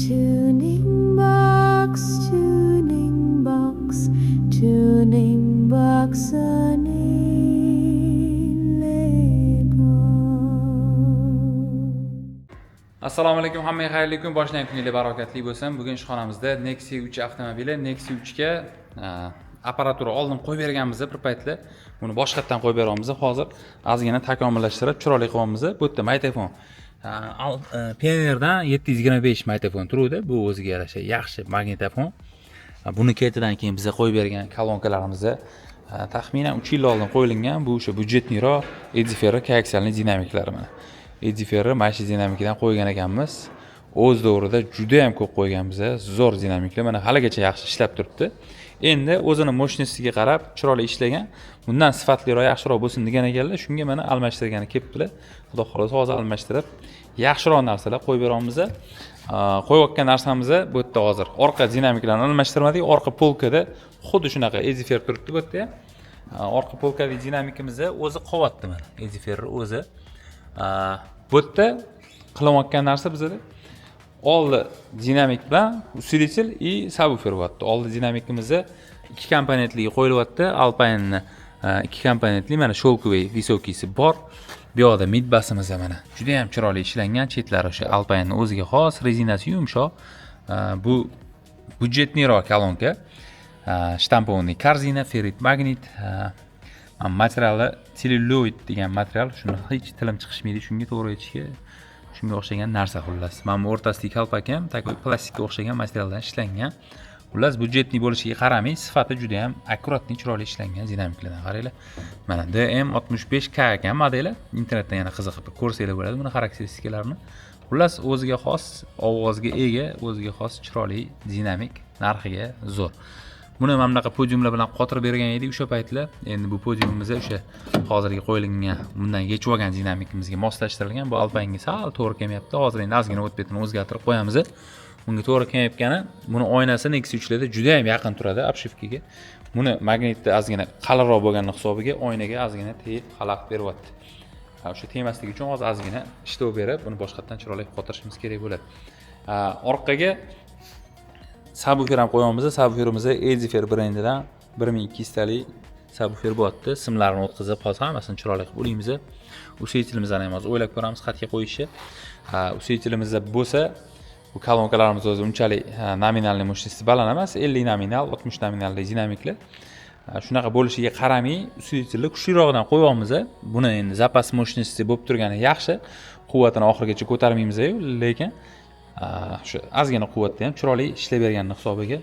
Tuning box, tuning box, tuning box Assalomu alaykum, hammaga xayrli kun, boshlangan kuningiz barokatli bo'lsin. Bugun ishxonamizda Nexia 3 avtomobili, Nexia 3 ga apparatura oldin qo'yib berganmiz bir paytlar. Buni boshqatdan qo'yib beryapmiz. Hozir ozgina takomillashtirib, chiroyli qilyapmiz. Bu yerda magnitofon. Pioneerdan 725 magnitofon turuvdi. Bu o'ziga yarasha yaxshi magnitofon. Buni ketidan keyin bizga qo'yib bergan kolonkalarimiz taxminan 3 yil oldin qo'yilgan. Bu o'sha byudjetniroq Ediferra koaksialni dinamiklari mana. Ediferra mashi dinamikidan qo'ygan ekanmiz. O'z davrida juda ham ko'p qo'yganmiz. Zo'r dinamiklar mana haligacha yaxshi ishlab turibdi. Endi o'zini moshnasiga qarab chiroyli ishlagan. Bundan sifatliroq, yaxshiroq bo'lsin degan ekanlar. Shunga mana almashtirgani kelibdilar. Xudo xolasa hozir almashtirib yaxshiroq narsalar qo'yib beramiz. Qo'yayotgan narsamiz bu yerda hozir orqa dinamiklarni almashtirmadik. Orqa polkada xuddi shunaqa Edifer turibdi bu yerda. Orqa polkadagi dinamikimiz o'zi qovatdi mana. Ediferra o'zi. Bu yerda qilayotgan narsa bizda oldi dinamik bilan usilitel и subwoofer bo'lyapti. Oldi dinamikimizda ikki komponentli qo'yilyapti. Alpine ikki komponentli mana sholkovый visokisi bor. Bu yoqda mid basimiz mana juda ham chiroyli ishlangan, chetlari o'sha Alpine o'ziga xos, rezinasi yumshoq. Bu byudjetniroq kolonka. Shtamponli karzina, ferrit magnit. Materiali celluloid degan material, shuni hech tilim chiqishmaydi, shunga to'g'ri aytishga, shunga o'xshagan narsa xullas. Mana bu o'rtasidagi kalpak ham takoy plastikka o'xshagan materialdan ishlangan. Xullas byudjetli bo'lishiga qaramay, sifati juda ham akkuratli, chiroyli ishlangan dinamiklardan qaranglar. Mana DM65K ekan modeli. Internetdan yana qiziqib ko'rsanglar bo'ladi buni xarakteristikalarini. Xullas o'ziga xos, ovozga ega, o'ziga xos chiroyli dinamik, narxiga zo'r. Buni mana bunaqa podiumlar bilan qotirib bergan edik o'sha paytlar. Endi bu podiumimiz o'sha hozirgi qo'yilgan, bundan yechib olgan dinamikimizga moslashtirilgan. Bu Alpine'ga sal to'g'ri kelmayapti. Hozir endi ozgina o'tbetini o'zgartirib qo'yamiz. Bunga to'g'ri kelmayotgani, buni oynasi Nexia 3 larda juda ham yaqin turadi obshivkaga. Buni magnitni ozgina qalinroq bo'lgani hisobiga oynaga ozgina tegib xalaqit beryapti. O'sha temasligi uchun hozir ozgina ishlov berib, buni boshqatdan chiroyli qotirishimiz kerak bo'ladi. Orqaga subwoofer ham qo'yamiz. Subwooferimiz Edifer brendidan 1200 talik subwoofer bo'lyapti. Simlarini o'tkazib qolsa hammasini chiroyli qilib bo'lamiz. Usilitilimizni ham hozir o'ylab ko'ramiz xatga qo'yishni. Usilitilimiz bo'lsa, bu kolonkalarimiz o'zi unchalik nominalniy mощности baland emas, 50 nominal, 60 nominalli dinamiklar. Shunaqa bo'lishiga qaramay, usilitilni kuchliroqdan qo'yamiz. Buni endi zapas mощности bo'lib turgani yaxshi. Quvvatini oxirigacha ko'tarmaymiz-ku, lekin shu ozgina quvvatda ham chiroyli ishlab berganning hisobiga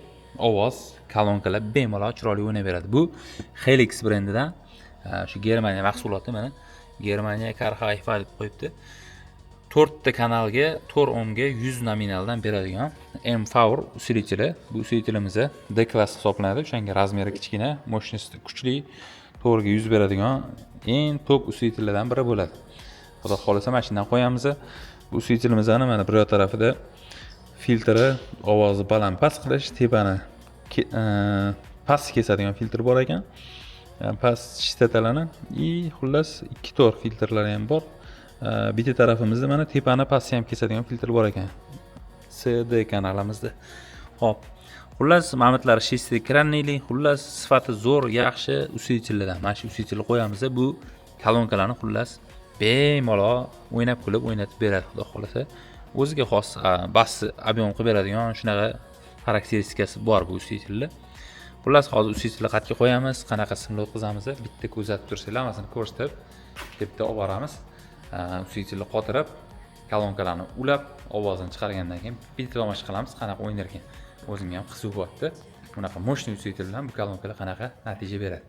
ovoz, kolonkalar bemalol chiroyli o'ynaveradi. Bu Helix brendidan shu Germaniya mahsuloti mana. Germaniya Karhayfa deb qo'yibdi. 4 ta kanalga 4 ohmga 100 nominaldan beradigan M-Power usiliteli. Bu usilitelimiz D klass hisoblanadi. O'shanga razmeri kichkina, mощности kuchli, 4 ga 100 beradigan eng top usilitellardan biri bo'ladi. Xudo xolasa mana shundan qo'yamiz. Bu usilitilimizni mana bir tarafida filtri, ovozni baland past qilish, tepani past kesadigan filtr bor ekan. Past chistatalarni и xullas 2 tor filtrlari ham bor. Bitta tarafimizda mana tepani pastni ham kesadigan filtr bor ekan. CD kanalimizda. Xo'p. Xullas ma'lumotlar shestik kranli, xullas sifati zo'r, yaxshi usilitillardan. Mana shu usilitilni qo'yamiz. Bu kolonkalarni xullas bemalol o'ynab kulib o'ynatib beradi, xudo xolasa. O'ziga xos bas ob'yom qilib beradigan shunaqa xarakteristikasi bor bu usilitillar. Xullas hozir usilitilni xatga qo'yamiz, qanaqa simlar o'tkazamiz, bitta kuzatib tursanglar, hammasini ko'rsatib, debda olib boramiz. Usilitilni qotirib, kolonkalarni ulab, ovozini chiqargandan keyin bitta tomosha qilamiz, qanaqa o'ynar ekan. O'zimga ham qiziq bo'lyapti. Bunaqa mo'shni usilitel bilan bu kolonkalar qanaqa natija beradi.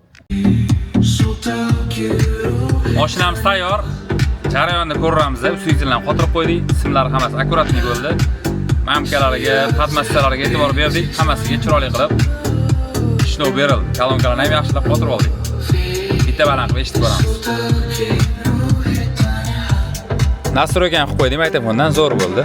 Mashinamiz tayyor. Jarayonni ko'ramiz. Usilitillarni qotirib qo'ydik. Simlari hammasi akkuratli bo'ldi. Mamkalariga, padmassalariga e'tibor berdik. Hammasiga chiroyli qilib ishlov berildi. Kolonkalarni ham yaxshilab qotirib oldik. Bitta baland qilib eshitib ko'ramiz. Nastroyga ham qo'ydim, aytamandan zo'r bo'ldi.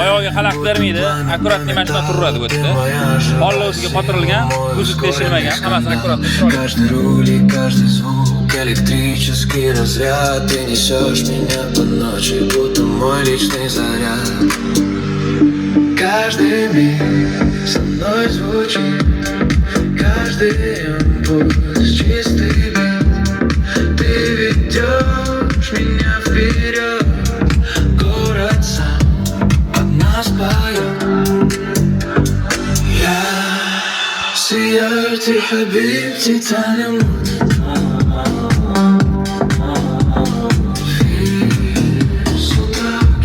oyog'iga xalaqit bermaydi. Akkuratli mashina turadi bu yerda. Holla o'ziga qotirilgan, ko'zi teshilmagan, hammasi akkuratli turadi. Каждый руль и каждый звук, электрический разряд. Ты несешь меня по ночи, будто мой личный заряд. Каждый миг со мной звучит, каждый импульс чистый бит. Ты ведешь меня вперед, город сам под нас поет. Я سيارتي حبيبتي تعالي نموت في صوتك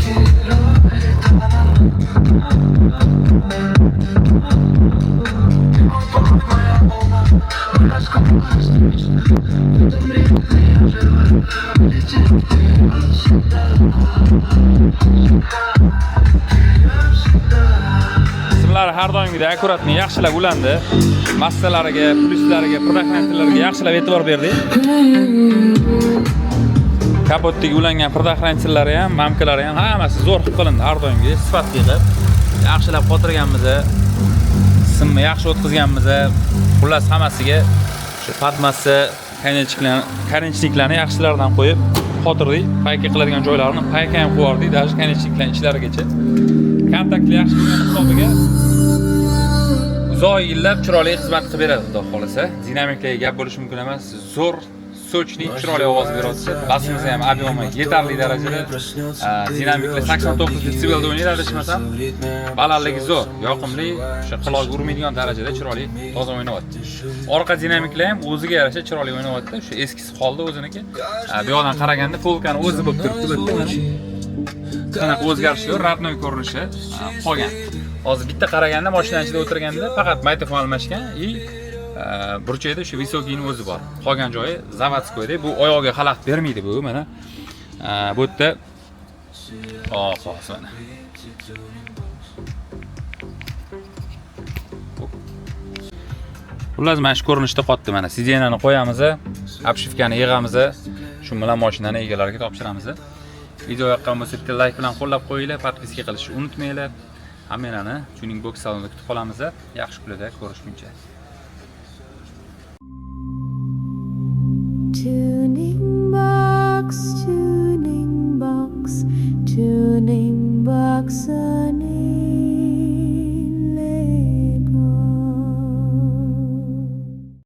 Qismlari har doimgidek akkuratni yaxshilab ulandi. Massalariga, plyuslariga, predakrantilariga yaxshilab e'tibor berdik. Kapotdagi ulangan predakrantilari ham, mamkalari ham hammasi zo'r qilindi har doimgidek sifatli qilib. Yaxshilab qotirganmiz, simni yaxshi o'tkazganmiz. Xullas hammasiga shu patmassa, kaynechniklarni yaxshilardan qo'yib qotirdik. Payka qiladigan joylarini payka ham qo'yardik, даже kaynechniklarning ichlarigacha. Kontaktli yaxshi bo'lgan hisobiga uzoq yillab chiroyli xizmat qilib beradi, xudo xolasa. Dinamiklarga gap bo'lishi mumkin emas. Zo'r, sochli, chiroyli ovoz beradi. Basimiz ham obyomi yetarli darajada. Dinamiklar 89 desibelda o'ynaydi, adashmasam. Balandligi zo'r, yoqimli, o'sha quloqqa urmaydigan darajada chiroyli, toza o'ynayapti. Orqa dinamiklar ham o'ziga yarasha chiroyli o'ynayapti. O'sha eskisi qoldi o'ziniki. Bu yoqdan qaraganda polkani o'zi bo'lib turibdi bu yerda. Qanaqa o'zgarishi yo'q, radnoy ko'rinishi qolgan. Hozir bitta qaraganda mashina ichida o'tirganda faqat maytofon almashgan и burchakda shu visokiyning o'zi bor. Qolgan joyi zavodskoyda. Bu oyog'iga xalaqit bermaydi bu mana. Bu yerda mana. Xullas mana shu ko'rinishda qotdi mana. Sidenani qo'yamiz, obshivkani yig'amiz, shu bilan mashinani egalariga topshiramiz. Video yoqqan bo'lsa bitta like bilan qo'llab qo'yinglar, podpiska qilishni unutmanglar. Hammalarni tuning box salonida kutib qolamiz. Yaxshi kunlarda ko'rishguncha.